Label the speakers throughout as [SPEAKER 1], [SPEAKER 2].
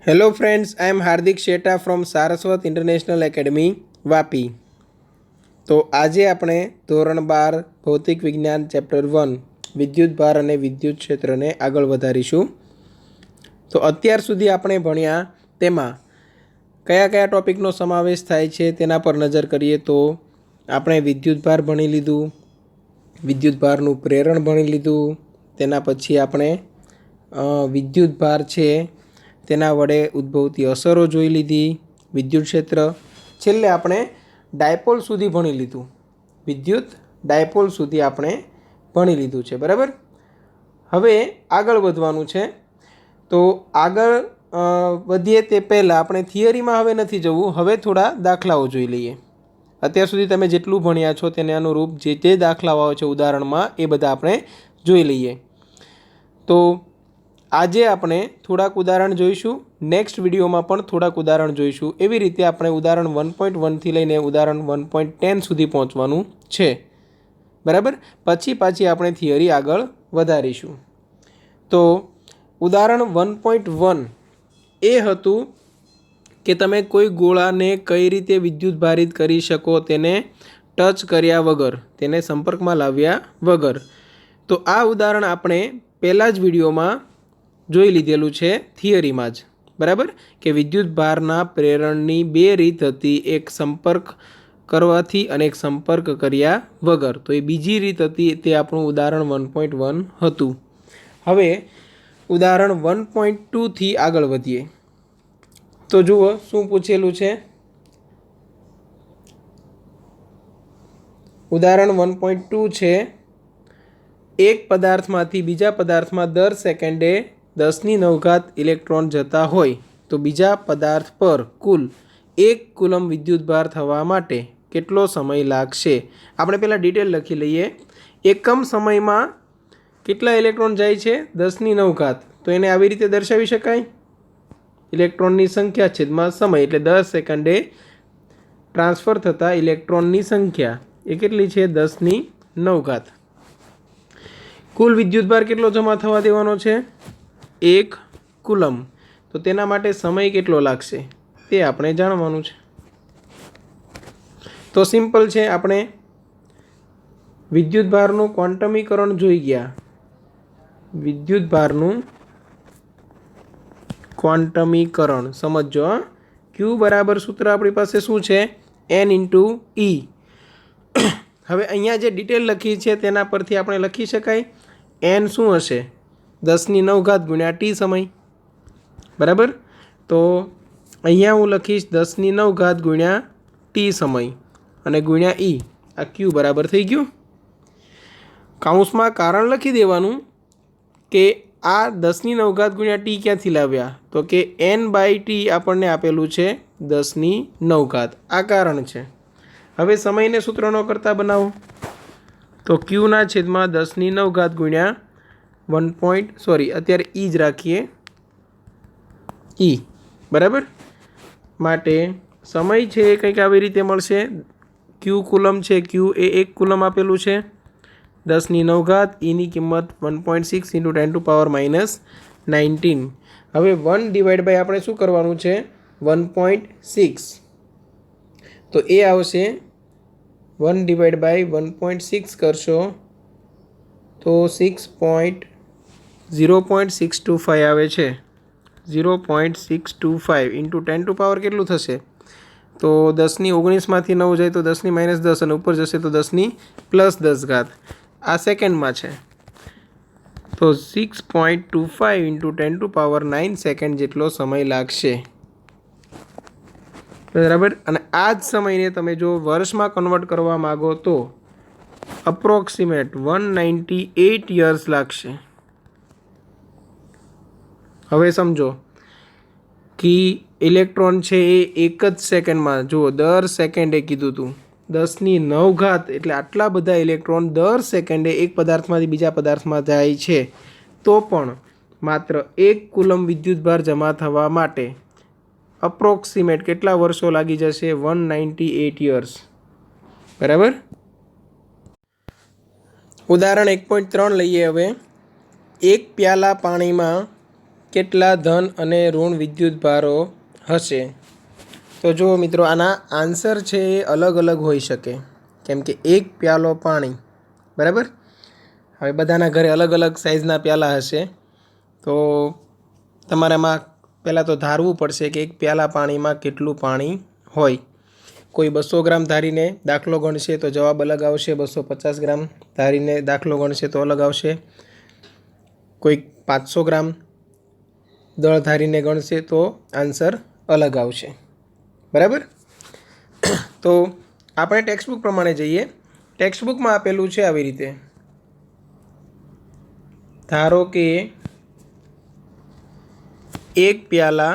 [SPEAKER 1] Hello friends, I am Hardik Sheta from Saraswat International Academy, Vapi. તો આજે આપણે ધોરણ 12 ભૌતિક વિજ્ઞાન ચેપ્ટર 1 વિદ્યુત ભાર અને વિદ્યુત ક્ષેત્રને આગળ વધારીશું. તો અત્યાર સુધી આપણે ભણ્યા તેમાં કયા કયા ટોપિકનો સમાવેશ થાય છે તેના પર નજર કરીએ તો આપણે વિદ્યુત ભાર ભણી લીધું, વિદ્યુત ભારનું પ્રેરણ ભણી લીધું, તેના પછી આપણે વિદ્યુત ભાર છે તેના વડે ઉદ્ભવતી અસરો જોઈ લીધી, વિદ્યુત ક્ષેત્ર, છેલ્લે આપણે ડાયપોલ સુધી ભણી લીધું, વિદ્યુત ડાયપોલ સુધી આપણે ભણી લીધું છે. બરાબર. હવે આગળ વધવાનું છે. તો આગળ વધીએ તે પહેલાં આપણે થિયરીમાં હવે નથી જવું, હવે થોડા દાખલાઓ જોઈ લઈએ. અત્યાર સુધી તમે જેટલું ભણ્યા છો તેને અનુરૂપ જે જે દાખલાઓ આવે છે ઉદાહરણમાં એ બધા આપણે જોઈ લઈએ. તો આજે આપણે થોડાક ઉદાહરણ જોઈશું, નેક્સ્ટ વિડીયોમાં પણ થોડાક ઉદાહરણ જોઈશું. એવી રીતે આપણે ઉદાહરણ 1.1થી લઈને ઉદાહરણ 1.10 સુધી પહોંચવાનું છે. બરાબર. પાછી આપણે થિયરી આગળ વધારીશું. તો ઉદાહરણ 1.1 એ હતું કે તમે કોઈ ગોળાને કઈ રીતે વિદ્યુત ભારિત કરી શકો તેને ટચ કર્યા વગર, તેને સંપર્કમાં લાવ્યા વગર. તો આ ઉદાહરણ આપણે પહેલાં જ વિડીયોમાં જોઈ લીધેલું છે થિયરીમાં જ. બરાબર. કે વિદ્યુત ભારના પ્રેરણની બે રીત હતી, એક સંપર્ક કરવાથી અને એક સંપર્ક કર્યા વગર. તો એ બીજી રીત હતી, તે આપણું ઉદાહરણ 1.1 હતું. હવે ઉદાહરણ 1.2થી આગળ વધીએ. તો જુઓ શું પૂછેલું છે. ઉદાહરણ 1.2 છે, એક પદાર્થમાંથી બીજા પદાર્થમાં દર સેકન્ડે 10⁹ ઇલેક્ટ્રોન જતા હોય તો બીજા પદાર્થ પર કુલ 1 કુલમ વિદ્યુતભાર થવા માટે કેટલો સમય લાગશે? આપણે પહેલાં ડિટેલ લખી લઈએ. એકમ સમયમાં કેટલા ઇલેક્ટ્રોન જાય છે? 10⁹. તો એને આવી રીતે દર્શાવી શકાય, ઇલેક્ટ્રોનની સંખ્યા છેદમાં સમય, એટલે 10 સેકન્ડે ટ્રાન્સફર થતા ઇલેક્ટ્રોનની સંખ્યા એ કેટલી છે? 10⁹. કુલ વિદ્યુતભાર કેટલો જમા થવા દેવાનો છે? 1 કુલમ. તો તેના માટે સમય કેટલો લાગશે તે આપણે જાણવાનું છે. તો સિમ્પલ છે, આપણે વિદ્યુતભારનું ક્વોન્ટમીકરણ જોઈ ગયા. વિદ્યુતભારનું ક્વોન્ટમીકરણ સમજો. ક્યુ બરાબર સૂત્ર આપણી પાસે શું છે? N/E. હવે અહીંયા જે ડિટેલ લખી છે તેના પરથી આપણે લખી શકાય N શું હશે? 10⁹ ગુણ્યા T સમય. બરાબર. તો અહીંયા હું લખીશ 10⁹ ગુણ્યા T સમય અને ગુણ્યા E. આ Q બરાબર થઈ ગયું. કૌંસમાં કારણ લખી દેવાનું કે આ 10⁹ ગુણ્યા T ક્યાંથી લાવ્યા? તો કે N/T આપણને આપેલું છે 10⁹. આ કારણ છે. હવે સમયને સૂત્રનો કરતા બનાવો. તો Qના છેદમાં 10⁹ ગુણ્યા અત્યારે E જ રાખીએ, E. બરાબર. માટે સમય છે એ કંઈક આવી રીતે મળશે. Q કુલમ છે, Q એ 1 કુલમ આપેલું છે, 10⁹, Eની કિંમત 1.6 × 10⁻−19. હવે 1/ આપણે શું કરવાનું છે? 1.6. તો એ આવશે 1/1.6 કરશો તો 0.625 આવે છે. 0.625 × 10 કેટલું થશે? તો 10⁻19માંથી 9 જાય તો 10⁻10 અને ઉપર જશે તો 10⁻+10. આ સેકન્ડમાં છે. તો 6.25 × 10⁹ સેકન્ડ જેટલો સમય લાગશે. બરાબર. અને આ જ સમયને તમે જો વર્ષમાં કન્વર્ટ કરવા માગો તો અપ્રોક્સિમેટ 198 યર્સ લાગશે. હવે સમજો કે ઇલેક્ટ્રોન છે એ એક જ સેકન્ડમાં, જુઓ દર સેકન્ડે કીધું હતું 10⁹, એટલે આટલા બધા ઇલેક્ટ્રોન દર સેકન્ડે એક પદાર્થમાંથી બીજા પદાર્થમાં જાય છે. તો પણ માત્ર 1 કુલમ વિદ્યુતભાર જમા થવા માટે અપ્રોક્સિમેટ કેટલા વર્ષો લાગી જશે? 198 યર્સ. બરાબર. ઉદાહરણ 1.3 લઈએ. હવે એક પ્યાલા પાણીમાં કેટલા ધન અને ઋણ વિદ્યુત ભારો હશે? તો જુઓ મિત્રો, આના આન્સર છે એ અલગ અલગ હોઈ શકે, કેમ કે એક પ્યાલો પાણી, બરાબર. હવે બધાના ઘરે અલગ અલગ સાઇઝના પ્યાલા હશે, તો તમારામાં પહેલાં તો ધારવું પડશે કે એક પ્યાલા પાણીમાં કેટલું પાણી હોય. કોઈ 200 ગ્રામ ધારીને દાખલો ગણશે તો જવાબ અલગ આવશે, 250 ગ્રામ ધારીને દાખલો ગણશે તો અલગ આવશે, કોઈ 500 ગ્રામ દળ ધારીને ગણશે તો આન્સર અલગ આવશે, બરાબર. તો આપણે ટેક્સ્ટબુક પ્રમાણે જઈએ. ટેક્સ્ટબુકમાં આપેલું છે આવી રીતે, ધારો કે એક પ્યાલા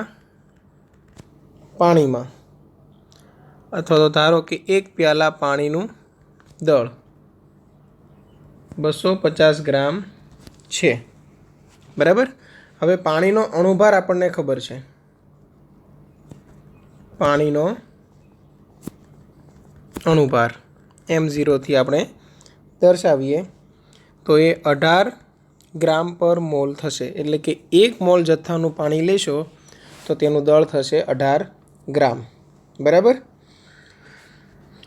[SPEAKER 1] પાણીમાં, અથવા તો ધારો કે એક પ્યાલા પાણીનું દળ 250 ગ્રામ છે, બરાબર. હવે પાણીનો અણુભાર આપણને ખબર છે, પાણીનો અણુભાર M0થી આપણે દર્શાવીએ તો એ 18 ગ્રામ પર મોલ થશે. એટલે કે 1 મોલ જથ્થાનું પાણી લેશો તો તેનું દળ થશે 18 ગ્રામ, બરાબર.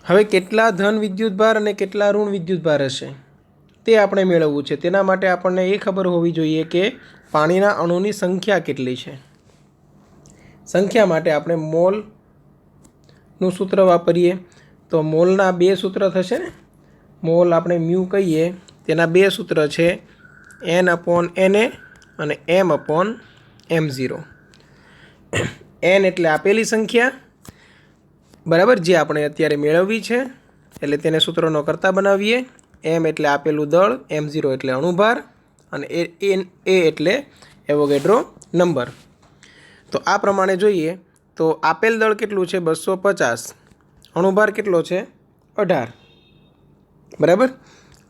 [SPEAKER 1] હવે કેટલા ધન વિદ્યુતભાર અને કેટલા ઋણ વિદ્યુતભાર હશે તે આપણે મેળવવું છે. તેના માટે આપણને એ ખબર હોવી જોઈએ કે પાણીના અણુની સંખ્યા કેટલી છે. સંખ્યા માટે આપણે મોલનું સૂત્ર વાપરીએ તો મોલના 2 સૂત્ર થશે ને. મોલ આપણે મ્યુ કહીએ, તેના 2 સૂત્ર છે, N/Na અને M/M0. N એટલે આપેલી સંખ્યા, બરાબર, જે આપણે અત્યારે મેળવવી છે, એટલે તેને સૂત્રનો કરતા બનાવીએ. M એટલે આપેલું દળ, M0 એટલે અણુભાર, અને A એટલે એવોગેડ્રો નંબર. તો આ પ્રમાણે જોઈએ તો આપેલ દળ કેટલું છે? 250. અણુભાર કેટલો છે? 18, બરાબર.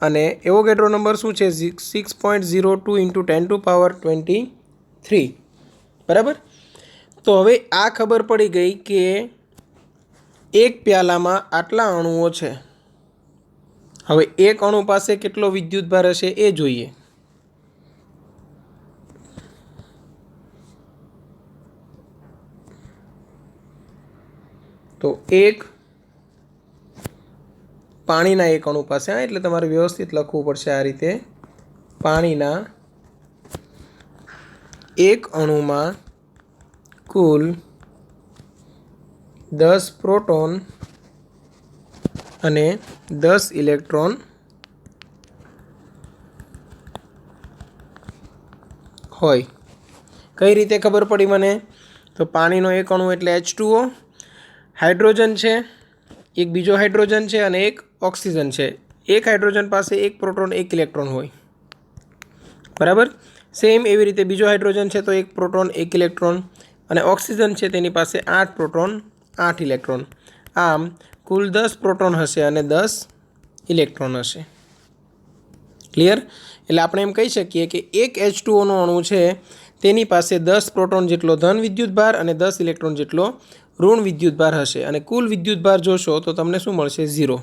[SPEAKER 1] અને એવોગેડ્રો નંબર શું છે? 6.02 × 10⁻23, બરાબર. તો હવે આ ખબર પડી ગઈ કે એક પ્યાલામાં આટલા અણુઓ છે. હવે એક અણુ પાસે કેટલો વિદ્યુતભાર હશે એ જોઈએ. તો એક પાણીના એક અણુ પાસે, એટલે તમારે વ્યવસ્થિત લખવું પડશે આ રીતે, પાણીના એક અણુમાં કુલ 10 પ્રોટોન અને 10 ઇલેક્ટ્રોન હોય. કઈ રીતે ખબર પડી મને? તો પાણીનો એક અણુ એટલે H2O, હાઇડ્રોજન છે, એક બીજો હાઇડ્રોજન છે અને એક ઓક્સિજન છે. એક હાઇડ્રોજન પાસે એક પ્રોટોન એક ઇલેક્ટ્રોન હોય, બરાબર. સેમ એવી રીતે બીજો હાઇડ્રોજન છે તો એક પ્રોટોન એક ઇલેક્ટ્રોન, અને ઓક્સિજન છે તેની પાસે 8 પ્રોટોન 8 ઇલેક્ટ્રોન. આમ કુલ 10 પ્રોટોન હશે અને 10 ઇલેક્ટ્રોન હશે. ક્લિયર? એટલે આપણે એમ કહી શકીએ કે એક H2Oનો અણુ છે તેની પાસે 10 પ્રોટોન જેટલો ધન વિદ્યુતભાર અને 10 ઇલેક્ટ્રોન જેટલો ઋણ વિદ્યુતભાર હશે. અને કુલ વિદ્યુતભાર જોશો તો તમને શું મળશે? 0,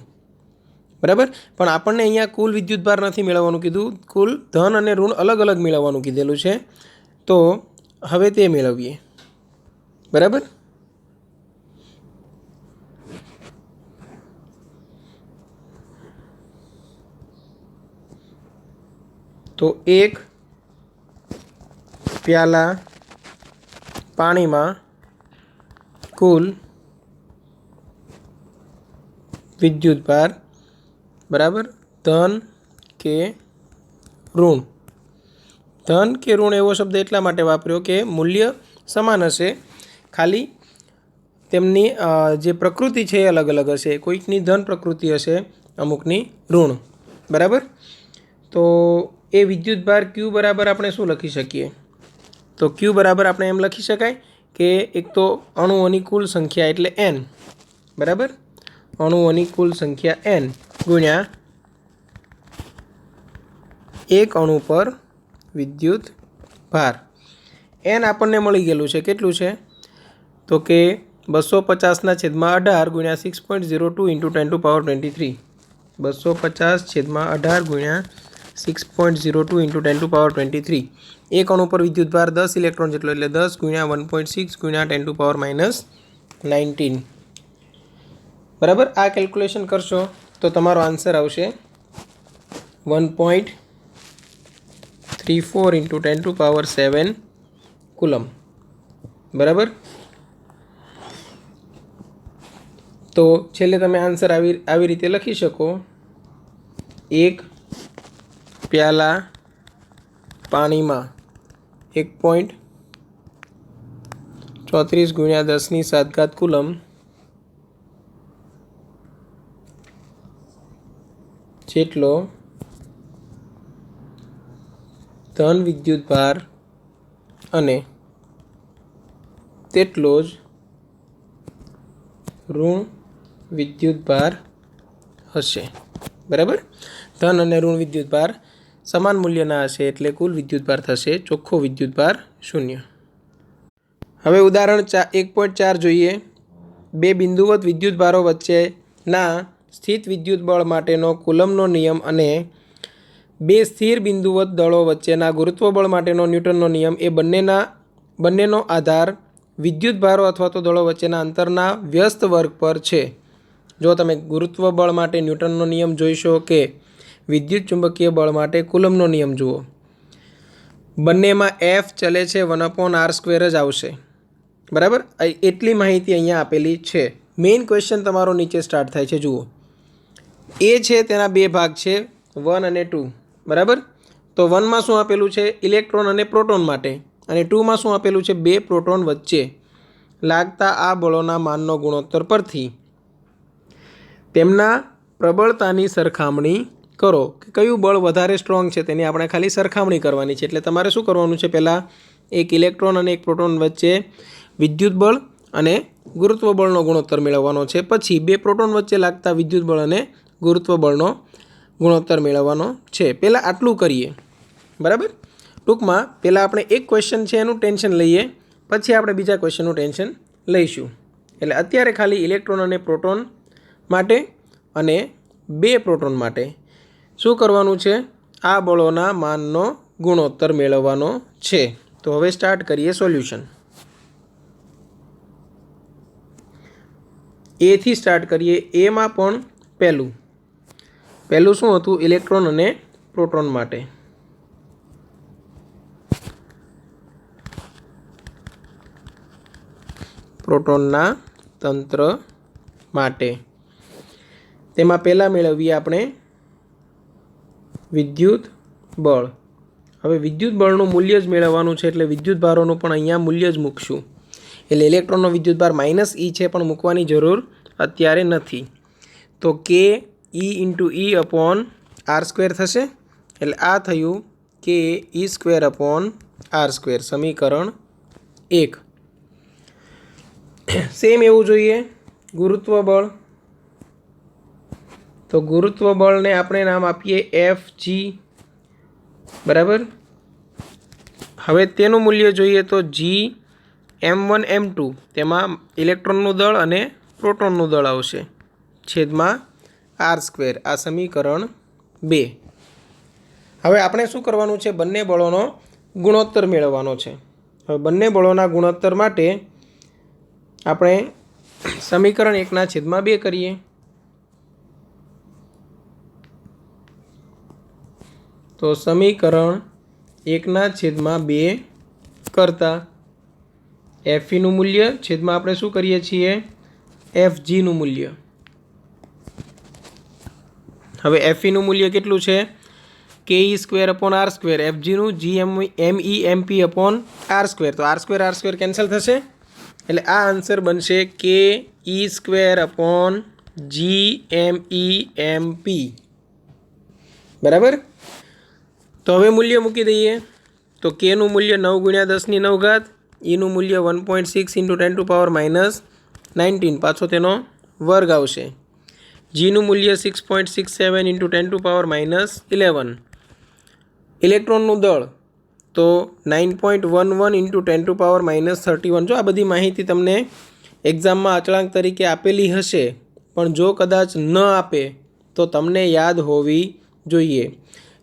[SPEAKER 1] બરાબર. પણ આપણને અહીંયા કુલ વિદ્યુતભાર નથી મેળવવાનું કીધું, કુલ ધન અને ઋણ અલગ અલગ મેળવવાનું કીધેલું છે. તો હવે તે મેળવીએ, બરાબર. તો એક પ્યાલા પાણીમાં કુલ વિદ્યુતભાર, બરાબર, ધન કે ઋણ. ધન કે ઋણ એવો શબ્દ એટલા માટે વાપર્યો કે મૂલ્ય સમાન હશે, ખાલી તેમની જે પ્રકૃતિ છે એ અલગ અલગ હશે. કોઈકની ધન પ્રકૃતિ હશે, અમુકની ઋણ, બરાબર. તો એ વિદ્યુતભાર Q બરાબર આપણે શું લખી શકીએ? તો Q બરાબર આપણે એમ લખી શકાય કે એક તો અણુઓની કુલ સંખ્યા એટલે N, બરાબર. અણુઓની કુલ સંખ્યા N ગુણ્યા એક અણુ પર વિદ્યુત ભાર. N આપણને મળી ગયેલું છે, કેટલું છે? તો કે 250/18 ગુણ્યા 6.02 × 10⁻23. 250/18 ગુણ્યા 6.02 × 10⁻23. एक अणु पर विद्युतभार 10 इलेक्ट्रॉन जेटलो एटले 10 गुण्या 1.6 गुण्या 10⁻⁻⁹ बराबर। आ केल्क्युलेशन करशो तो तमारो आंसर आवशे 1.34 × 10⁻7 कूलम बराबर। तो छेल्ले तमे आंसर आवी रीते लखी शको, 1 प्याला पानी में 1.34 × 10⁻7 कूलम जेटलो धन विद्युतभार अने तेटलो ज ऋण विद्युतभार हशे बराबर। धन अने ऋण विद्युतभार समान मूल्यना हशे एटले कुल विद्युतभार थशे चोख्खो विद्युतभार 0। हवे उदाहरण 1.4 जोईए। बे बिंदुवत विद्युतभारो वच्चेना स्थित विद्युत बळ माटेनो कूलमनो नियम अने बे स्थिर बिंदुवत दळो वच्चेना गुरुत्व बळ माटेनो न्यूटननो नियम ए बंनेनो आधार विद्युतभारो अथवा तो दळो वच्चेना अंतरना व्यस्त वर्ग पर छे। जो तमे गुरुत्व बळ माटे न्यूटननो नियम जोईशो के विद्युत चुंबकीय बळ माटे कूलमनो नियम जुओ, बंनेमां एफ चले छे 1/r² ज आवशे बराबर। एटली माहिती अहींया आपेली छे। मेन क्वेश्चन तमारो नीचे स्टार्ट थाय छे, जुओ ए छे तेना बे भाग छे 1 અને 2 बराबर। तो 1 में शुं आपेलुं छे इलेक्ट्रॉन अने प्रोटोन माटे अने 2 में शुं आपेलुं छे बे प्रोटोन वच्चे लागता आ बळोना माननो गुणोत्तर परथी तेमना प्रबळतानी सरखामणी करो कि कयुं बळ वधारे स्ट्रोंग छे तेनी आपणे खाली सरखामणी करवानी छे। एटले तमारे शुं करवानुं छे, पहेला एक इलेक्ट्रॉन अने एक प्रोटोन वच्चे विद्युत बळ अने गुरुत्व बळनो गुणोत्तर मेळवવાનો छे। पछी बे प्रोटोन वच्चे लागता विद्युत बळ अने गुरुत्व बळनो गुणोत्तर मेळवવાનો छे। पहेला आटલું કરીએ बराबर। टूंकमां पहेला આપણે एक क्वेश्चन छे एनुं टेन्शन लईए, पछी આપણે बीजा क्वेश्चननुं टेन्शन लईशुं। એટલે અત્યારે ખાલી ઇલેક્ટ્રોન અને પ્રોટોન માટે અને બે પ્રોટોન માટે શું કરવાનું છે, આ બળોના માનનો ગુણોત્તર મેળવવાનો છે। તો હવે સ્ટાર્ટ કરીએ સોલ્યુશન। ए थी स्टार्ट करिए। ए में पण पहलू शुं हतुं इलेक्ट्रॉन अने प्रोटोन माटे। प्रोटोनना तंत्र माटे तेमां पहेला मेळवीए आपणे विद्युत बळ। हवे विद्युत बळनुं मूल्य ज मेळववानुं छे एटले विद्युत भारोनुं पण अहींया मूल्य ज मूकशुं। एटले इलेक्ट्रॉननो विद्युतभार -E छे पण मूकवानी जरूर अत्यारे नथी। तो Ke E/r² थशे एटले आ थयुं Ke²/r²। समीकरण 1। सेम एवुं जोईए गुरुत्व बळ। तो गुरुत्व बळने आपणे नाम आपीए Fg बराबर। हवे तेनुं मूल्य जोईए तो G m1 m2 तेमां इलेक्ट्रॉननुं दळ अने प्रोटोननुं दळ आवशे छेदमां r²। आ समीकरण 2। हवे आपणे शुं करवानुं छे, बंने बळोनो गुणोत्तर मेळवવાનો छे। हवे बंने बळोना गुणोत्तर माटे आपणे समीकरण 1/2 करीए। तो समीकरण 1/2 करता Fe નું મૂલ્ય છેદમાં આપણે શું કરીએ છીએ Fg નું મૂલ્ય। હવે Fe નું મૂલ્ય કેટલું છે Ke²/r²। Fg નું Gmemp/r²। તો r² કેન્સલ થશે એટલે આ આન્સર બનશે Ke²/Gmemp બરાબર। તો હવે મૂલ્ય મૂકી દઈએ। તો K નું મૂલ્ય 9 × 10⁹ E નું મૂલ્ય 1.6 × 10⁻⁹ પાછો તેનો વર્ગ આવશે। G નું મૂલ્ય 6.67 × 10⁻11। ઇલેક્ટ્રોનનું દળ તો 9.11 × 10⁻31। જો આ બધી માહિતી તમને એક્ઝામમાં અચળાંક તરીકે આપેલી હશે પણ જો કદાચ ન આપે તો તમને યાદ હોવી જોઈએ।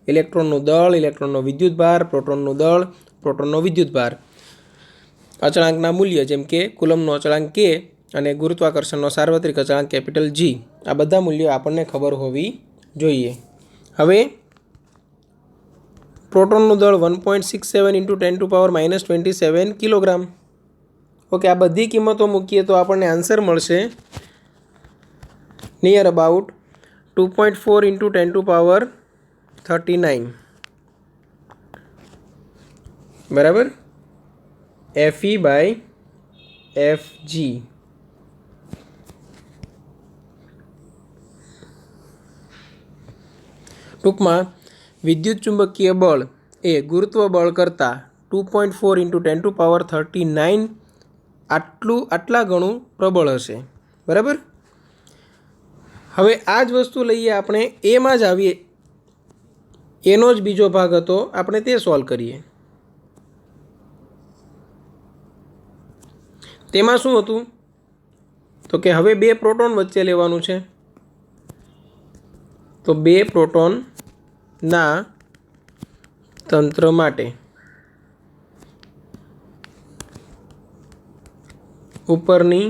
[SPEAKER 1] ઇલેક્ટ્રોનનું દળ, ઇલેક્ટ્રોનનો વિદ્યુતભાર, પ્રોટોનનું દળ, પ્રોટોનનો વિદ્યુતભાર. અચળાંકના મૂલ્ય જેમ કે કુલમનો અચળાંક કે અને ગુરુત્વાકર્ષણનો સાર્વત્રિક અચળાંક કેપિટલ જી, આ બધા મૂલ્યો આપણને ખબર હોવી જોઈએ. હવે પ્રોટોનનું દળ 1.67 × 10⁻⁻27 કિલોગ્રામ. ઓકે, આ બધી કિંમતો મૂકીએ તો આપણને આન્સર મળશે નિયર અબાઉટ 2.4 × 10⁻39. બરાબર, Fe/Fg. ટૂંકમાં વિદ્યુત ચુંબકીય બળ એ ગુરુત્વ બળ કરતાં 2.4 × 10⁻39 આટલા ગણું પ્રબળ હશે. બરાબર. હવે આ જ વસ્તુ લઈએ આપણે એમાં જ આવીએ, એનો જ બીજો ભાગ હતો, આપણે તે સોલ્વ કરીએ. તેમાં શું હતું તો કે હવે બે પ્રોટોન વચ્ચે લેવાનું છે. તો બે પ્રોટોનના તંત્ર માટે ઉપરની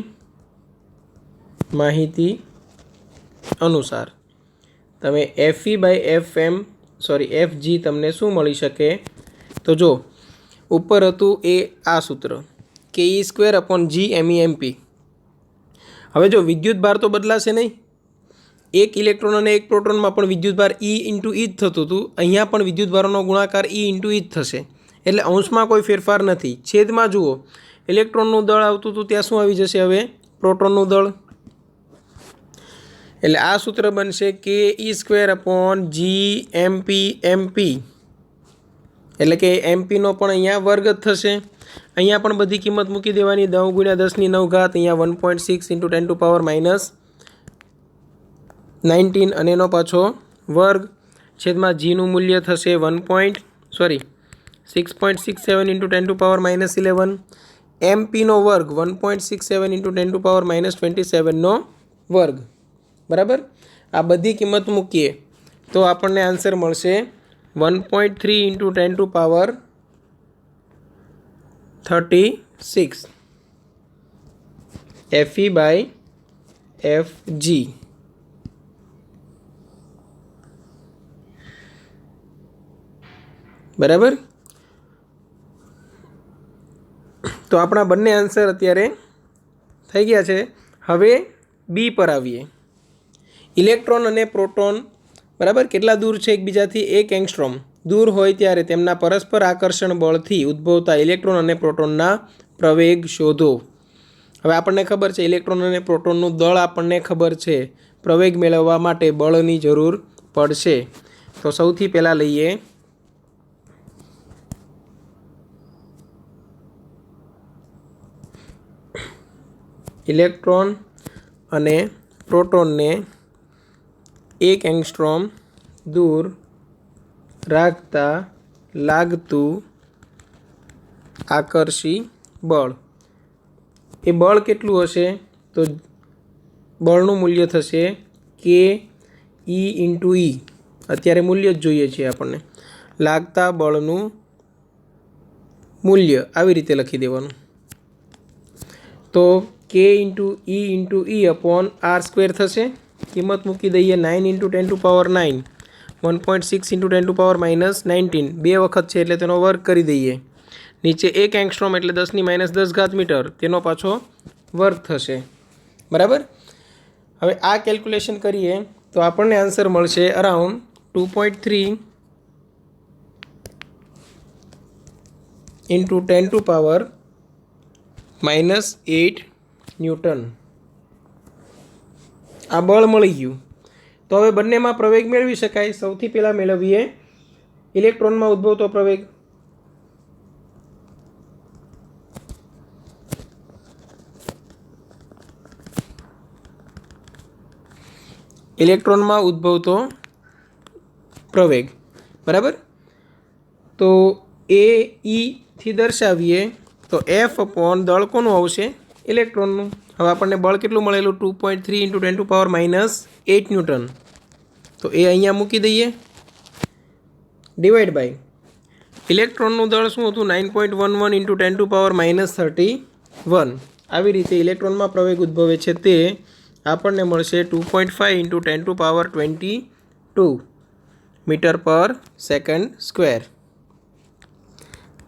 [SPEAKER 1] માહિતી અનુસાર તમે Fe/Fg તમને શું મળી શકે? તો જો ઉપર હતું એ આ સૂત્ર ke²/g_me_mp. હવે જો વિદ્યુત ભાર તો બદલાશે નહીં. એક ઇલેક્ટ્રોન અને એક પ્રોટોનમાં પણ વિદ્યુત ભાર E × E જ થતું હતું. અહીંયા પણ વિદ્યુત ભારોનો ગુણાકાર E × E જ થશે. એટલે અંશમાં કોઈ ફેરફાર નથી. છેદમાં જુઓ, ઇલેક્ટ્રોનનું દળ આવતું હતું ત્યાં શું આવી જશે? હવે પ્રોટોનનું દળ. એટલે આ સૂત્ર બનશે ke²/g_mp_mp. એટલે કે એમપીનો પણ અહીંયા વર્ગ જ થશે. અહીંયા પણ બધી કિંમત મૂકી દેવાની. 9 × 10⁻⁹ અહીંયા 1.6 × 10⁻19 અને એનો પાછો વર્ગ છેદમાં જીનું મૂલ્ય થશે 6.67 × 10⁻11. એમપીનો વર્ગ 1.67 × 10⁻27નો વર્ગ. બરાબર. આ બધી કિંમત મૂકીએ તો આપણને આન્સર મળશે 1.3 × 10⁻36 Fe/Fg. બરાબર. તો આપણા બંને આન્સર અત્યારે થઈ ગયા છે. હવે બી પર આવીએ. ઇલેક્ટ્રોન અને પ્રોટોન બરાબર કેટલા દૂર છે એકબીજાથી? 1 એંગસ્ટ્રોમ દૂર હોય ત્યારે તેમના પરસ્પર આકર્ષણ બળથી ઉદ્ભવતા ઇલેક્ટ્રોન અને પ્રોટોનના પ્રવેગ શોધો. હવે આપણને ખબર છે ઇલેક્ટ્રોન અને પ્રોટોનનું દળ આપણને ખબર છે. પ્રવેગ મેળવવા માટે બળની જરૂર પડશે. તો સૌથી પહેલાં લઈએ ઇલેક્ટ્રોન અને પ્રોટોનને 1 એંગસ્ટ્રોમ દૂર રાખતા લાગતું આકર્ષી બળ. એ બળ કેટલું હશે? તો બળનું મૂલ્ય થશે ke × E. અત્યારે મૂલ્ય જ જોઈએ છે આપણને. લાગતા બળનું મૂલ્ય આવી રીતે લખી દેવાનું. તો ke × E/r² થશે. કિંમત મૂકી દઈએ 9 × 10⁻9, 1.6 × 10⁻19. 2 વખત છે એટલે તેનો વર્ગ કરી દઈએ. નીચે 1 એંગસ્ટ્રોમ એટલે 10⁻10 મીટર, તેનો પાછો વર્ગ થશે. બરાબર. હવે આ કેલ્ક્યુલેશન કરીએ તો આપણને આન્સર મળશે અરાઉન્ડ 2.3 × 10⁻8 ન્યૂટન. આ બળ મળી ગયું. તો હવે બંનેમાં પ્રવેગ મેળવી શકાય. સૌથી પહેલાં મેળવીએ ઇલેક્ટ્રોનમાં ઉદ્ભવતો પ્રવેગ. ઇલેક્ટ્રોનમાં ઉદ્ભવતો પ્રવેગ. બરાબર. તો એ થી દર્શાવીએ તો F/ દળ કોનું આવશે? ઇલેક્ટ્રોનનું. હવે આપણને બળ કેટલું મળેલું? 2.3 × 10⁻8 ન્યૂટન. તો એ અહીંયા મૂકી દઈએ. ડિવાઈડ બાય ઇલેક્ટ્રોનનું દળ શું હતું 9.11 ઇન્ટુ 10⁻31. આવી રીતે ઇલેક્ટ્રોનમાં પ્રવેગ ઉદ્ભવે છે તે આપણને મળશે 2.5 ઇન્ટુ 10⁻22 મીટર પર સેકન્ડ સ્ક્વેર.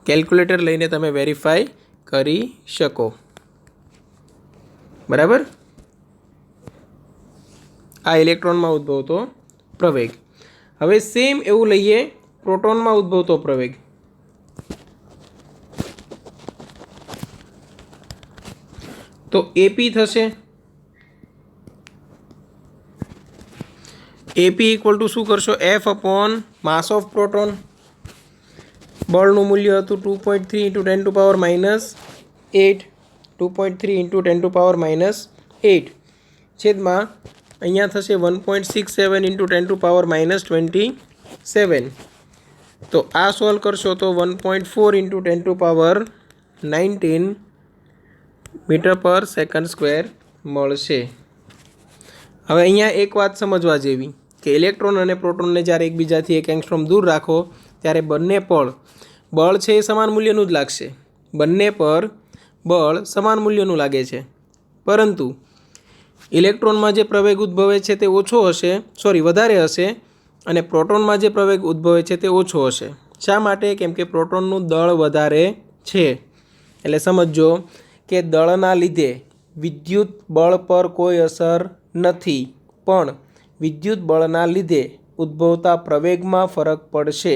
[SPEAKER 1] કેલ્ક્યુલેટર લઈને તમે વેરીફાઈ કરી શકો. બરાબર. આ ઇલેક્ટ્રોનમાં ઉદ્ભવતો પ્રવેગ. હવે સેમ એવું લઈએ પ્રોટોનમાં ઉદ્ભવતો પ્રવેગ. તો એપી થશે. એપી ઇક્વલ ટુ શું કરશો? F upon mass of proton. બળનું મૂલ્ય હતું 2.3 ઇન્ટુ 10⁻8. 2.3 ઇન્ટુ 10⁻8 છેદમાં અહીંયા થશે 1.67 ઇન્ટુ 10⁻27. તો આ સોલ્વ કરશો તો 1.4 ઇન્ટુ 10⁻19 મીટર પર સેકન્ડ સ્ક્વેર મળશે. હવે અહીંયા એક વાત સમજવા જેવી કે ઇલેક્ટ્રોન અને પ્રોટોનને જ્યારે એકબીજાથી 1 એંગસ્ટ્રોમ દૂર રાખો ત્યારે બંને પર બળ છે એ સમાન મૂલ્યનું જ લાગશે. બંને પર બળ સમાન મૂલ્યનું લાગે છે, પરંતુ ઇલેક્ટ્રોનમાં જે પ્રવેગ ઉદ્ભવે છે તે વધારે હશે અને પ્રોટોનમાં જે પ્રવેગ ઉદ્ભવે છે તે ઓછો હશે. શા માટે? કેમ કે પ્રોટોનનું દળ વધારે છે. એટલે સમજો કે દળના લીધે વિદ્યુત બળ પર કોઈ અસર નથી, પણ વિદ્યુત બળના લીધે ઉદ્ભવતા પ્રવેગમાં ફરક પડશે.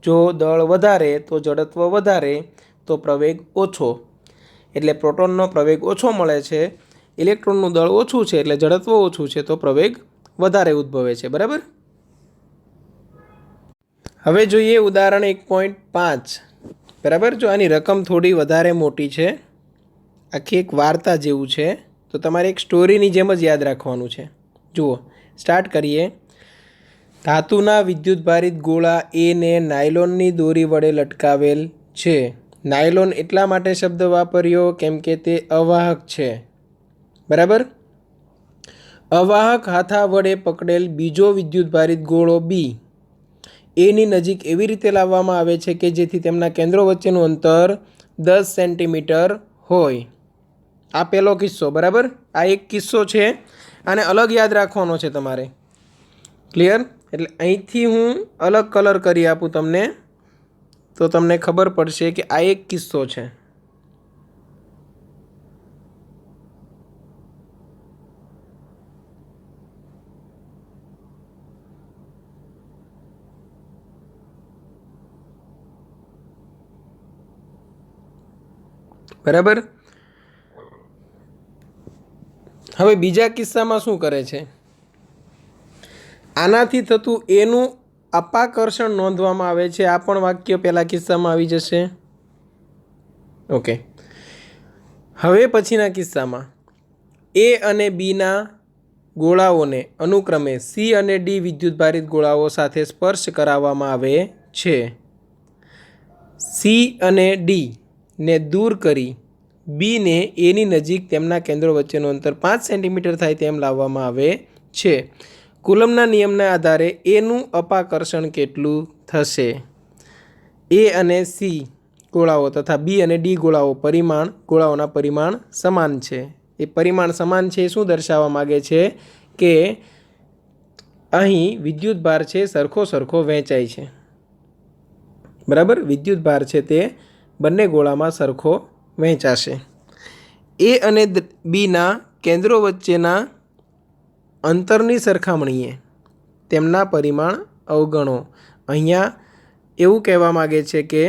[SPEAKER 1] જો દળ વધારે તો જડત્વ વધારે, તો પ્રવેગ ઓછો. એટલે પ્રોટોનનો પ્રવેગ ઓછો મળે છે, ઇલેક્ટ્રોનનું દળ ઓછું છે એટલે જડત્વ ઓછું છે, તો પ્રવેગ વધારે ઉદ્ભવે છે. બરાબર. હવે જોઈએ ઉદાહરણ 1.5. બરાબર. જો આની રકમ થોડી વધારે મોટી છે, આખી એક વાર્તા જેવું છે, તો તમારે એક સ્ટોરીની જેમ જ યાદ રાખવાનું છે. જુઓ, સ્ટાર્ટ કરીએ. ધાતુના વિદ્યુતભારિત ગોળા એને નાયલોનની દોરી વડે લટકાવેલ છે. નાયલોન એટલા માટે શબ્દ વાપર્યો કેમ કે તે અવાહક છે. બરાબર. અવાહક હાથા વડે પકડેલ બીજો વિદ્યુતભારિત ગોળો બી એની નજીક એવી રીતે લાવવામાં આવે છે કે જેથી તેમના કેન્દ્રો વચ્ચેનું અંતર 10 સેન્ટીમીટર હોય. આ પહેલો કિસ્સો. બરાબર. આ એક કિસ્સો છે, આને અલગ યાદ રાખવાનો છે તમારે. ક્લિયર? એટલે અહીંથી હું અલગ કલર કરી આપું તમને, તો તમને ખબર પડશે કે આ એક કિસ્સો છે. બરાબર. હવે બીજા કિસ્સામાં શું કરે છે? આનાથી થતું એનું અપાકર્ષણ નોંધવામાં આવે છે. આ પણ વાક્ય પહેલા કિસ્સામાં આવી જશે. ઓકે. હવે પછીના કિસ્સામાં એ અને બીના ગોળાઓને અનુક્રમે સી અને ડી વિદ્યુતભારિત ગોળાઓ સાથે સ્પર્શ કરાવવામાં આવે છે. સી અને ડી ને દૂર કરી બીને એની નજીક તેમના કેન્દ્રો વચ્ચેનું અંતર 5 સેન્ટીમીટર થાય તેમ લાવવામાં આવે છે. કુલમના નિયમના આધારે એનું અપાકર્ષણ કેટલું થશે? એ અને સી ગોળાઓ તથા બી અને ડી ગોળાઓના પરિમાણ સમાન છે. એ પરિમાણ સમાન છે શું દર્શાવવા માગે છે? કે અહીં વિદ્યુતભાર છે સરખો વહેંચાય છે. બરાબર. વિદ્યુતભાર છે તે બંને ગોળામાં સરખો વહેંચાશે. એ અને બીના કેન્દ્રો વચ્ચેના અંતરની સરખામણીએ તેમના પરિમાણ અવગણો. અહીંયા એવું કહેવા માગે છે કે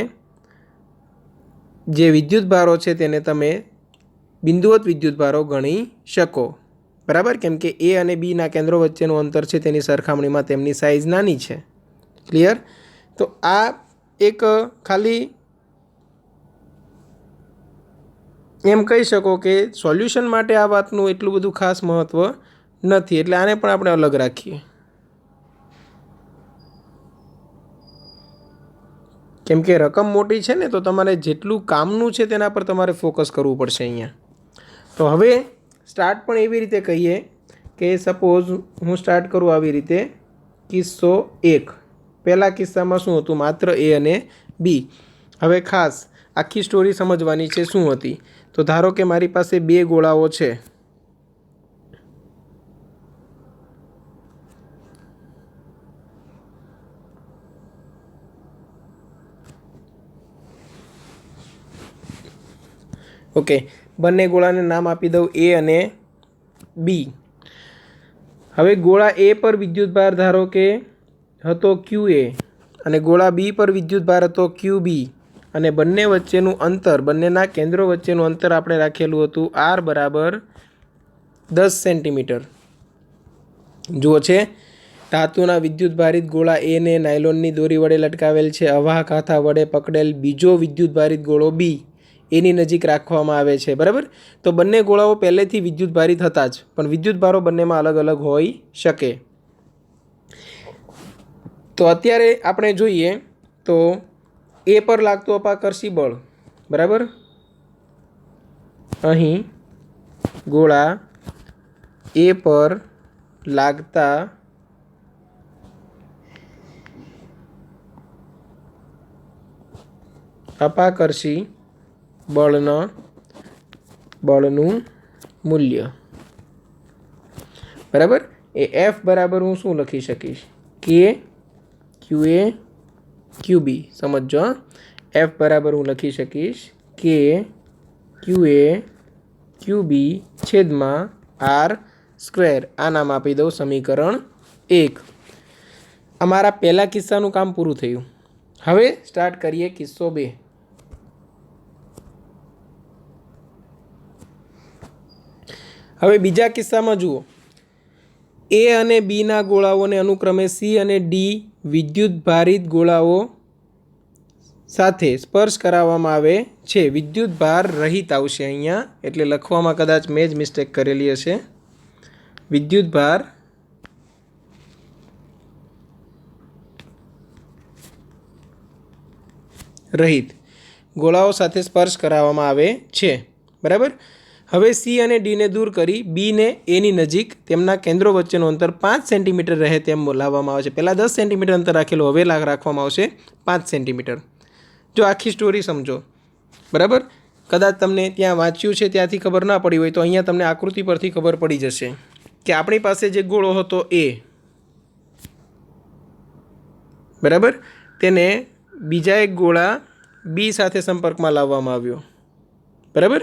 [SPEAKER 1] જે વિદ્યુતભારો છે તેને તમે બિંદુવત વિદ્યુતભારો ગણી શકો. બરાબર. કેમ કે એ અને બીના કેન્દ્રો વચ્ચેનું અંતર છે તેની સરખામણીમાં તેમની સાઇઝ નાની છે. ક્લિયર? તો આ એક ખાલી એમ કહી શકો કે સોલ્યુશન માટે આ વાતનું એટલું બધું ખાસ મહત્ત્વ નથી, એટલે આને પણ આપણે અલગ રાખીએ. કેમ કે રકમ મોટી છે ને, તો તમારે જેટલું કામનું છે તેના પર તમારે ફોકસ કરવું પડશે અહીંયા. તો હવે સ્ટાર્ટ પણ એવી રીતે કહીએ કે સપોઝ હું સ્ટાર્ટ કરું આવી રીતે. કિસ્સો 1. પહેલા કિસ્સામાં શું હતું? માત્ર એ અને બી. હવે ખાસ આખી સ્ટોરી સમજવાની છે શું હતી. તો ધારો કે મારી પાસે બે ગોળાઓ છે. ઓકે, બંને ગોળાને નામ આપી દઉં એ અને બી. હવે ગોળા એ પર વિદ્યુતભાર ધારો કે હતો ક્યુ એ અને ગોળા બી પર વિદ્યુતભાર હતો ક્યુ બી અને બંને વચ્ચેનું અંતર, બંનેના કેન્દ્રો વચ્ચેનું અંતર આપણે રાખેલું હતું આર બરાબર 10 સેન્ટીમીટર. જુઓ છે, ધાતુના વિદ્યુતભારિત ગોળા એને નાયલોનની દોરી વડે લટકાવેલ છે. અવાહક હાથા વડે પકડેલ બીજો વિદ્યુતભારિત ગોળો બી એની નજીક રાખવામાં આવે છે. બરાબર. તો બંને ગોળાઓ પહેલેથી વિદ્યુતભારિત હતા જ, પણ વિદ્યુતભારો બંનેમાં અલગ અલગ હોઈ શકે. તો અત્યારે આપણે જોઈએ તો એ પર લાગતું અપાકર્ષી બળ, બરાબર, અહીં ગોળા એ પર લાગતા અપાકર્ષી બળનું મૂલ્ય, બરાબર, એ એફ બરાબર હું શું લખી શકીશ, કે ક્યુ એ ક્યુ બી. સમજો, એફ બરાબર હું લખી શકીશ કે ક્યુ એ ક્યુ બી છેદમાં આર સ્ક્વેર. આ નામ આપી દઉં સમીકરણ 1. અમારા પહેલા કિસ્સાનું કામ પૂરું થયું. હવે સ્ટાર્ટ કરીએ કિસ્સો 2. હવે બીજા કિસ્સામાં જુઓ, એ અને બીના ગોળાઓને અનુક્રમે સી અને ડી વિદ્યુતભારિત ગોળાઓ સાથે સ્પર્શ કરાવવામાં આવે છે. વિદ્યુતભાર રહિત આવશે અહીંયા, એટલે લખવામાં કદાચ મેં જ મિસ્ટેક કરેલી હશે. વિદ્યુતભાર રહિત ગોળાઓ સાથે સ્પર્શ કરાવવામાં આવે છે. બરાબર. હવે સી અને ડીને દૂર કરી બીને એની નજીક તેમના કેન્દ્રો વચ્ચેનું અંતર 5 સેન્ટીમીટર રહે તેમ લાવવામાં આવે છે. પહેલાં 10 સેન્ટીમીટર અંતર રાખેલું, હવે રાખવામાં આવશે 5 સેન્ટીમીટર. જો આખી સ્ટોરી સમજો, બરાબર. કદાચ તમને ત્યાં વાંચ્યું છે ત્યાંથી ખબર ના પડી હોય તો અહીંયા તમને આકૃતિ પરથી ખબર પડી જશે કે આપણી પાસે જે ગોળો હતો એ, બરાબર, તેને બીજા એક ગોળા બી સાથે સંપર્કમાં લાવવામાં આવ્યો. બરાબર.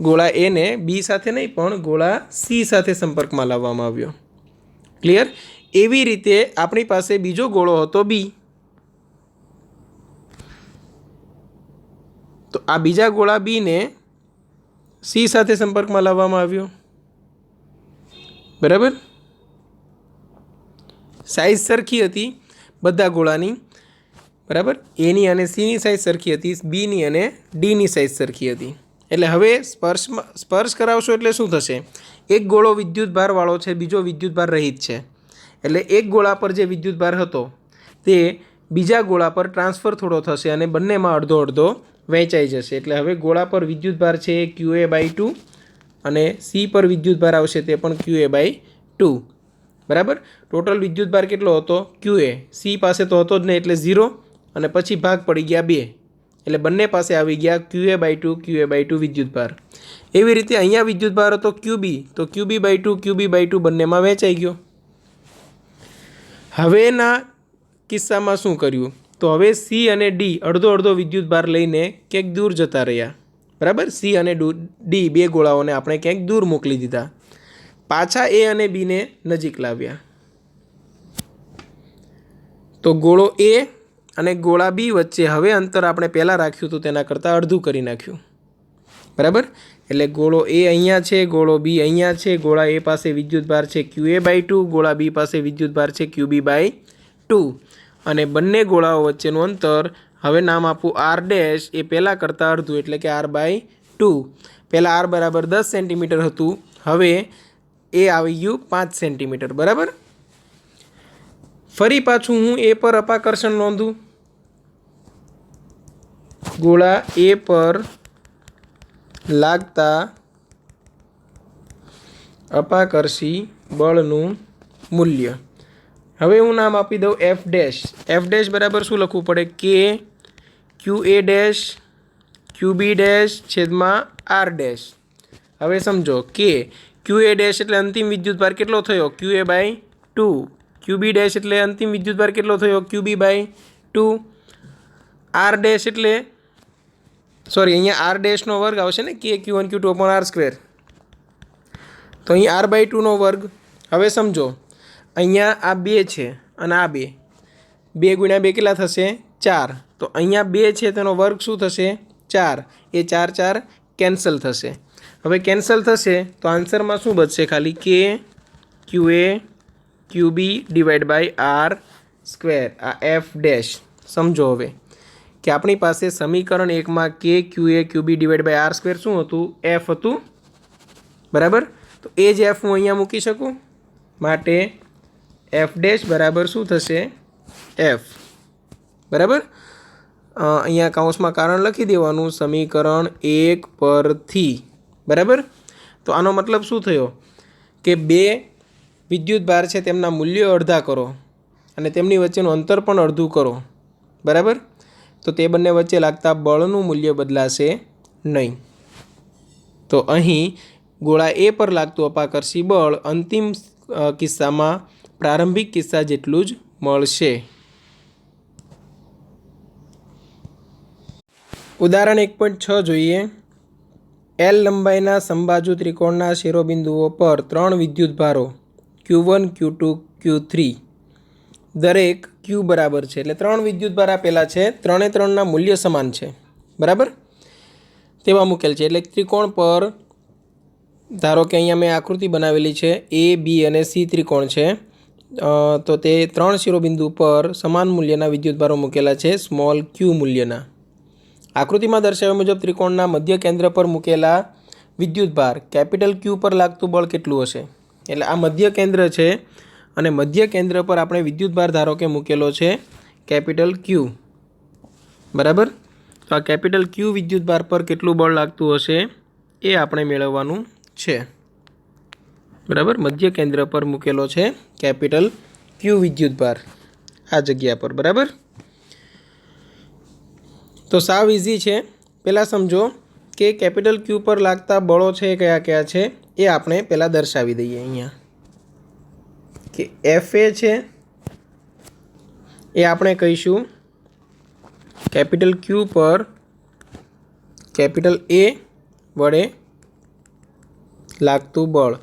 [SPEAKER 1] ગોળા એને બી સાથે નહીં પણ ગોળા સી સાથે સંપર્કમાં લાવવામાં આવ્યો. ક્લિયર. એવી રીતે આપણી પાસે બીજો ગોળો હતો બી. તો આ બીજા ગોળા બીને સી સાથે સંપર્કમાં લાવવામાં આવ્યો. બરાબર. સાઇઝ સરખી હતી બધા ગોળાની, બરાબર. એની અને સીની સાઇઝ સરખી હતી, બીની અને ડીની સાઇઝ સરખી હતી. એટલે હવે સ્પર્શ કરાવશો એટલે શું થશે, એક ગોળો વિદ્યુતભારવાળો છે, બીજો વિદ્યુતભાર રહિત છે. એટલે એક ગોળા પર જે વિદ્યુતભાર હતો તે બીજા ગોળા પર ટ્રાન્સફર થોડો થશે અને બંનેમાં અડધો અડધો વહેંચાઈ જશે. એટલે હવે ગોળા પર વિદ્યુતભાર છે એ QA/2 અને સી પર વિદ્યુતભાર આવશે તે પણ QA/2. બરાબર. ટોટલ વિદ્યુતભાર કેટલો હતો, QA. સી પાસે તો હતો જ નહીં એટલે 0 અને પછી ભાગ પડી ગયા 2 એટલે બંને પાસે આવી ગયા QA/2 વિદ્યુતભાર. એવી રીતે અહીંયા વિદ્યુતભાર હતો QB, તો QB/2 બંનેમાં વહેંચાઈ ગયો. હવેના કિસ્સામાં શું કર્યું, તો હવે સી અને ડી અડધો અડધો વિદ્યુતભાર લઈને ક્યાંક દૂર જતા રહ્યા. બરાબર. સી અને ડી બે ગોળાઓને આપણે ક્યાંક દૂર મોકલી દીધા. પાછા એ અને બીને નજીક લાવ્યા. તો ગોળો એ અને ગોળા બી વચ્ચે હવે અંતર આપણે પહેલાં રાખ્યું હતું તેના કરતાં અડધું કરી નાખ્યું. બરાબર. એટલે ગોળો એ અહીંયા છે, ગોળો બી અહીંયા છે. ગોળા એ પાસે વિદ્યુતભાર છે QA/2, ગોળા બી પાસે વિદ્યુતભાર છે QB/2 અને બંને ગોળાઓ વચ્ચેનું અંતર હવે નામ આપું R', એ પહેલાં કરતાં અડધું એટલે કે R/2. પહેલાં R બરાબર 10 સેન્ટીમીટર હતું, હવે એ આવી ગયું 5 સેન્ટીમીટર. બરાબર. ફરી પાછું હું એ પર અપાકર્ષણ નોંધું. ગોળા એ પર લાગતા અપાકર્ષી બળનું મૂલ્ય. હવે હું નામ આપી દઉં એફ ડેશ. એફ ડેશ બરાબર શું લખવું પડે? કે Q A dash Q B dash છેદમાં આર ડેશ. હવે સમજો કે ક્યુ એ ડેશ એટલે અંતિમ વિદ્યુતભાર કેટલો થયો? ક્યુ એ બાય 2. ક્યુ બી ડેશ એટલે અંતિમ વિદ્યુતભાર કેટલો થયો? ક્યુ બી બાય 2. આર ડેશ એટલે સોરી અહીંયા આર ડેશનો વર્ગ આવશે ને, કે Q1 Q2 upon R square. તો અહીં આર બાય 2નો વર્ગ. હવે સમજો અહીંયા આ 2 છે અને આ 2, 2 ગુણ્યા 2 કેટલા થશે? 4. તો અહીંયા 2 છે તેનો વર્ગ શું થશે? 4. એ 4 4 કેન્સલ થશે. હવે કેન્સલ થશે તો આન્સરમાં શું બચશે? ખાલી કે Q A Q B divide by R square. આ એફ ડેશ. સમજો હવે કે આપણી પાસે સમીકરણ 1માં કે Q A Q B divide by R square શું હતું? એફ હતું, બરાબર. તો એ જ એફ હું અહીંયા મૂકી શકું, માટે એફ ડેશ બરાબર શું થશે? એફ. બરાબર. અહીંયા કૌંસમાં કારણ લખી દેવાનું સમીકરણ 1 પરથી. બરાબર. તો આનો મતલબ શું થયો? કે 2 વિદ્યુતભાર છે તેમના મૂલ્યો અડધા કરો અને તેમની વચ્ચેનું અંતર પણ અડધું કરો. બરાબર. તો તે બંને વચ્ચે લાગતા બળનું મૂલ્ય બદલાશે નહીં. તો અહીં ગોળા એ પર લાગતું અપાકર્ષી બળ અંતિમ કિસ્સામાં પ્રારંભિક કિસ્સા જેટલું જ મળશે. ઉદાહરણ 1.6 જોઈએ. એલ લંબાઈના સમબાજુ ત્રિકોણના શિરોબિંદુઓ પર 3 વિદ્યુતભારો Q1 Q2 Q3 દરેક Q બરાબર છે. એટલે 3 વિદ્યુતભાર આપેલા છે, 3 એ 3ના મૂલ્ય સમાન છે. બરાબર. તેવા મૂકેલ છે. એટલે ત્રિકોણ પર ધારો કે અહીંયા મેં આકૃતિ બનાવેલી છે, એ બી અને સી ત્રિકોણ છે. તો તે 3 શિરોબિંદુ પર સમાન મૂલ્યના વિદ્યુતભારો મૂકેલા છે, સ્મોલ ક્યુ મૂલ્યના. આકૃતિમાં દર્શાવ્યા મુજબ ત્રિકોણના મધ્ય કેન્દ્ર પર મૂકેલા વિદ્યુતભાર કેપિટલ ક્યુ પર લાગતું બળ કેટલું હશે? એટલે આ મધ્ય કેન્દ્ર છે અને મધ્ય કેન્દ્ર પર આપણે વિદ્યુતભાર ધારો કે મૂકેલો છે કેપિટલ ક્યુ. બરાબર. તો આ કેપિટલ ક્યુ વિદ્યુતભાર પર કેટલું બળ લાગતું હશે એ આપણે મેળવવાનું છે. બરાબર. મધ્ય કેન્દ્ર પર મૂકેલો છે કેપિટલ ક્યુ વિદ્યુતભાર આ જગ્યા પર. બરાબર. તો સાવ ઇઝી છે. પહેલાં સમજો કે કેપિટલ ક્યુ પર લાગતા બળો છે કયા કયા છે એ આપણે પહેલાં દર્શાવી દઈએ. અહીંયા કે એફ એ છે એ આપણે કહીશું કેપિટલ ક્યુ પર કેપિટલ એ વડે લાગતું બળ.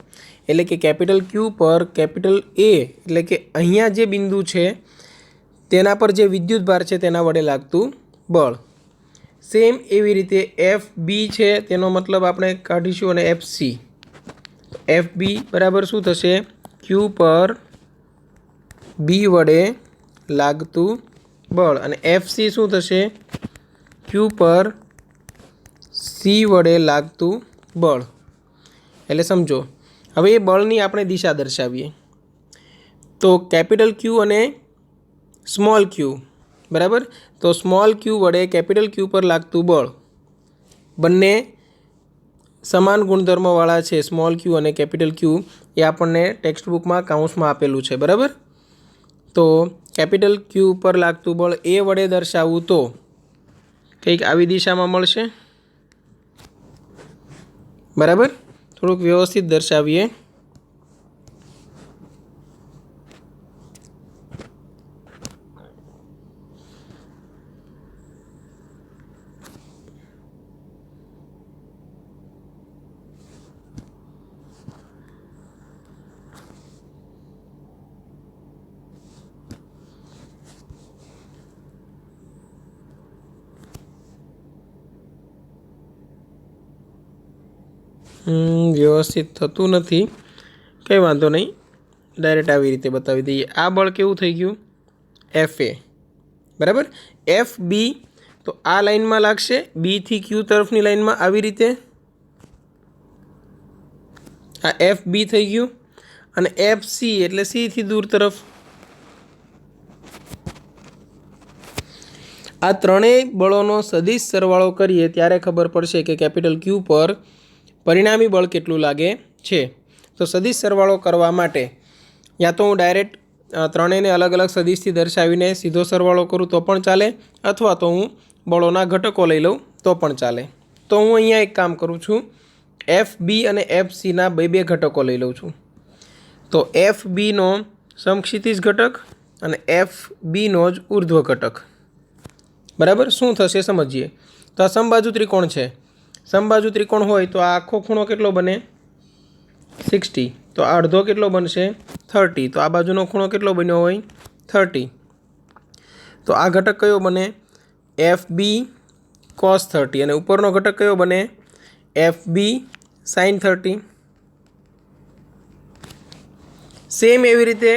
[SPEAKER 1] એટલે કે કેપિટલ ક્યુ પર કેપિટલ એ એટલે કે અહીંયા જે બિંદુ છે તેના પર જે વિદ્યુતભાર છે તેના વડે લાગતું બળ. સેમ એવી રીતે એફ બી છે તેનો મતલબ આપણે કાઢીશું અને એફ સી. એફ બી બરાબર શું થશે? ક્યુ પર બી વડે લાગતું બળ. અને એફ સી શું થશે? ક્યુ પર સી વડે લાગતું બળ. એટલે સમજો હવે એ બળની આપણે દિશા દર્શાવીએ. તો કેપિટલ ક્યુ અને સ્મોલ ક્યુ. બરાબર. તો સ્મોલ ક્યુ વડે કેપિટલ ક્યુ પર લાગતું બળ બંને સમાન ગુણધર્મવાળા છે. સ્મોલ ક્યુ અને કેપિટલ ક્યુ એ આપણને ટેક્સ્ટ બુકમાં કૌંસમાં આપેલું છે. બરાબર. તો કેપિટલ ક્યુ પર લાગતું બળ એ વડે દર્શાવવું તો કંઈક આવી દિશામાં મળશે. બરાબર. થોડુંક વ્યવસ્થિત દર્શાવીએ. વ્યવસ્થિત થતું નથી, કંઈ વાંધો નહીં, ડાયરેક્ટ આવી રીતે બતાવી દઈએ. આ બળ કેવું થઈ ગયું? F A. બરાબર. એફ બી તો આ લાઇનમાં લાગશે, બીથી ક્યુ તરફની લાઇનમાં આવી રીતે. આ એફ બી થઈ ગયું. અને એફ સી એટલે સીથી દૂર તરફ. આ ત્રણેય બળોનો સદિશ સરવાળો કરીએ ત્યારે ખબર પડશે કે કેપિટલ ક્યુ પર પરિણામી બળ કેટલું લાગે છે. તો સદિશ સરવાળો કરવા માટે યા તો હું ડાયરેક્ટ ત્રણેયને અલગ અલગ સદિશથી દર્શાવીને સીધો સરવાળો કરું તો પણ ચાલે, અથવા તો હું બળોના ઘટકો લઈ લઉં તો પણ ચાલે. તો હું અહીંયા એક કામ કરું છું, એફ બી અને એફ સીના બે ઘટકો લઈ લઉં છું. તો એફ બીનો સમક્ષિતિજ ઘટક અને એફ બીનો જ ઉર્ધ્વ ઘટક. બરાબર, શું થશે સમજીએ. તો આ સમબાજુ ત્રિકોણ છે. સમબાજુ ત્રિકોણ હોય તો આ આખો ખૂણો કેટલો બને? 60. તો આ અડધો કેટલો બનશે? 30. તો આ બાજુનો ખૂણો કેટલો બન્યો હોય? 30. તો આ ઘટક કયો બને? F B cos 30. અને ઉપરનો ઘટક કયો બને? F B sin 30. સેમ એવી રીતે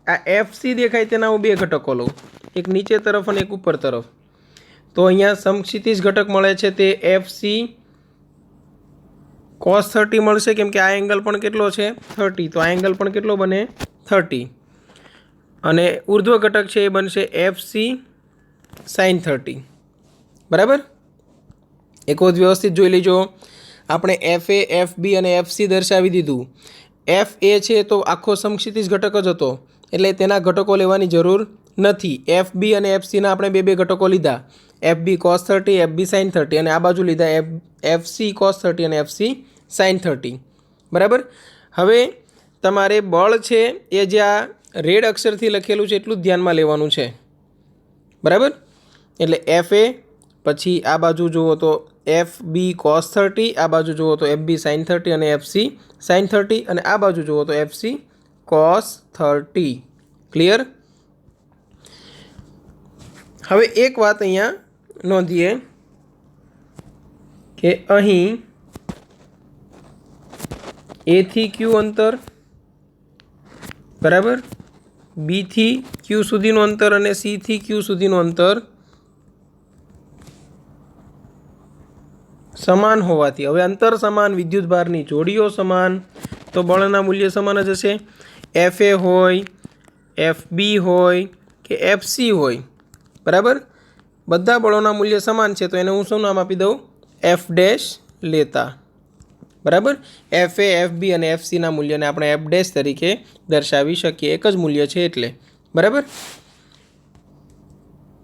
[SPEAKER 1] આ એફ સી દેખાય તેના હું બે ઘટકો લઉં, એક નીચે તરફ અને એક ઉપર તરફ. તો અહીંયા સમક્ષિતિજ ઘટક મળે છે તે એફ સી cos 30 મળશે, કેમ કે આ એંગલ પણ કેટલો છે? 30. તો આ એંગલ પણ કેટલો બને? 30. અને ઉર્ધ્વ ઘટક છે એ બનશે એફ સી sin 30. બરાબર, એક વખત વ્યવસ્થિત જોઈ લેજો. આપણે એફ એ, એફ બી અને એફ સી દર્શાવી દીધું. એફ એ છે તો આખો સમક્ષિતિજ ઘટક જ હતો, એટલે તેના ઘટકો લેવાની જરૂર નથી. એફ બી અને એફ સીના આપણે બે ઘટકો લીધા, F B cos 30, F B sin 30, અને આ બાજુ લીધા એફ સી cos 30 અને એફ સી sin 30. બરાબર, હવે તમારે બળ છે એ જે આ રેડ અક્ષરથી લખેલું છે એટલું જ ધ્યાનમાં લેવાનું છે. બરાબર, એટલે એફ એ, પછી આ બાજુ જુઓ તો એફ બી cos 30, આ બાજુ જુઓ તો એફ બી sin 30 અને એફ સી sin 30, અને આ બાજુ જુઓ તો એફ સી cos 30. ક્લિયર? હવે એક વાત અહીંયા નોંધીએ કે અહીં એ થી ક્યુ અંતર, બરાબર, બી થી ક્યુ સુધીનું અંતર અને સી થી ક્યુ સુધીનું અંતર સમાન હોવાથી, હવે અંતર સમાન, વિદ્યુતભારની જોડીઓ સમાન, તો બળના મૂલ્ય સમાન જ હશે. એફ એ હોય, એફ બી હોય કે એફ સી હોય, બરાબર, બધા બળોના મૂલ્ય સમાન છે, તો એને હું શું નામ આપી દઉં? એફ ડેશ લેતા. બરાબર, એફ એ, એફ બી અને એફ સીના મૂલ્યને આપણે એફ ડેશ તરીકે દર્શાવી શકીએ, એક જ મૂલ્ય છે એટલે. બરાબર,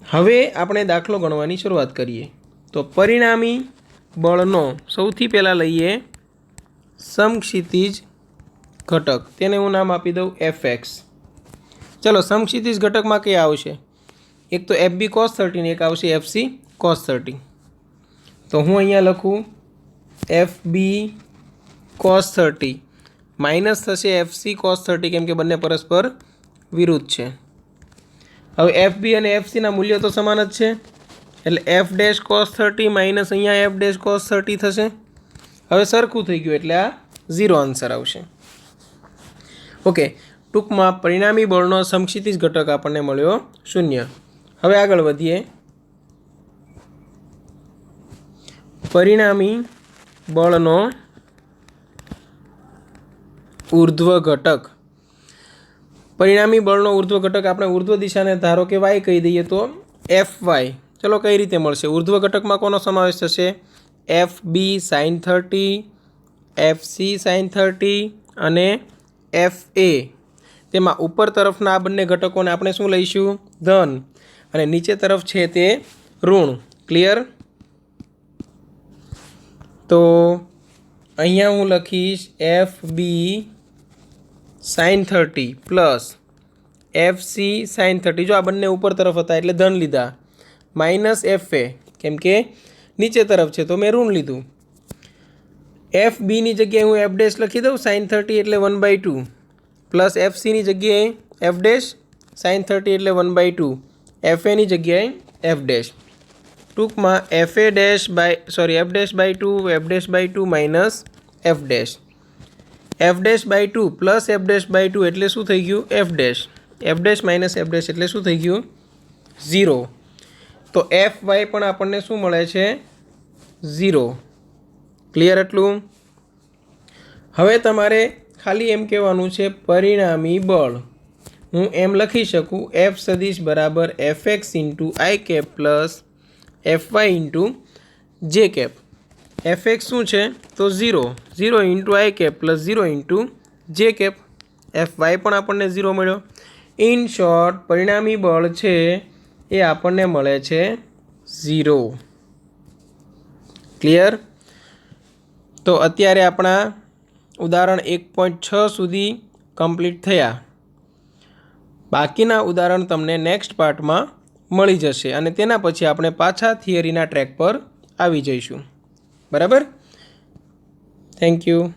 [SPEAKER 1] હવે આપણે દાખલો ગણવાની શરૂઆત કરીએ. તો પરિણામી બળનો સૌથી પહેલાં લઈએ સમક્ષિતિજ ઘટક, તેને હું નામ આપી દઉં એફ એક્સ. ચલો, સમક્ષિતિજ ઘટકમાં કયા આવશે? એક તો એફ બી cos 30 ને એક આવશે એફ સી cos 30. તો હું અહીંયા લખું એફ બી cos 30 માઇનસ થશે એફ સી cos 30, કેમ કે બંને પરસ્પર વિરુદ્ધ છે. હવે એફ બી અને એફ સીના મૂલ્યો તો સમાન જ છે, એટલે એફ ડેશ cos 30 માઇનસ અહીંયા એફ ડેશ cos 30 થશે. હવે સરખું થઈ ગયું એટલે આ 0 આન્સર આવશે. ઓકે, ટૂંકમાં પરિણામી બળનો સમક્ષિતિજ ઘટક આપણને મળ્યો 0. હવે આગળ વધીએ. પરિણામી બળનો ઉર્ધ્વ ઘટક. પરિણામી બળનો ઉર્ધ્વ ઘટક આપણે ઉર્ધ્વ દિશાને ધારો કે વાય કહી દઈએ તો એફ વાય. ચલો, કઈ રીતે મળશે? ઉર્ધ્વ ઘટકમાં કોનો સમાવેશ થશે? F B sin 30, F C sin 30 અને એફ એ. તેમાં ઉપર તરફના આ બંને ઘટકોને આપણે શું લઈશું? ધન, અને નીચે તરફ છે તે ઋણ. ક્લિયર? તો અહીંયા હું લખીશ F B sin 30 plus F C sin 30. જો આ બંને ઉપર તરફ હતા એટલે ધન લીધા, માઇનસ એફ એ, કેમ કે નીચે તરફ છે તો મેં ઋણ લીધું. એફ બીની જગ્યાએ હું એફ ડેશ લખી દઉં, sin 30 એટલે 1/2, પ્લસ એફ સીની જગ્યાએ એફ ડેશ sin 30 એટલે 1/2, એફ એની જગ્યાએ એફ ડેશ. ટૂંકમાં F A dash F dash by 2, F dash by 2 minus F dash. F dash by 2 plus F dash by 2 એટલે શું થઈ ગયું? F dash. F dash minus F dash એટલે શું થઈ ગયું? 0. તો એફ વાય પણ આપણને શું મળે છે? 0. ક્લિયર એટલું? હવે તમારે ખાલી એમ કહેવાનું છે પરિણામી બળ. હું એમ લખી શકું એફ સદિશ બરાબર F X into I cap plus F Y into J cap. F X શું છે? તો 0. 0 into I cap plus 0 into J cap. F Y પણ આપણને 0 મળ્યો. ઇન શોર્ટ પરિણામી બળ છે એ આપણને મળે છે 0. ક્લિયર? તો અત્યારે આપણા ઉદાહરણ 1.6 સુધી કમ્પ્લીટ થયા. બાકીના ઉદાહરણ તમને નેક્સ્ટ પાર્ટમાં મળી જશે અને તેના પછી આપણે પાછા થિયરીના ટ્રેક પર આવી જઈશું. બરાબર? Thank you.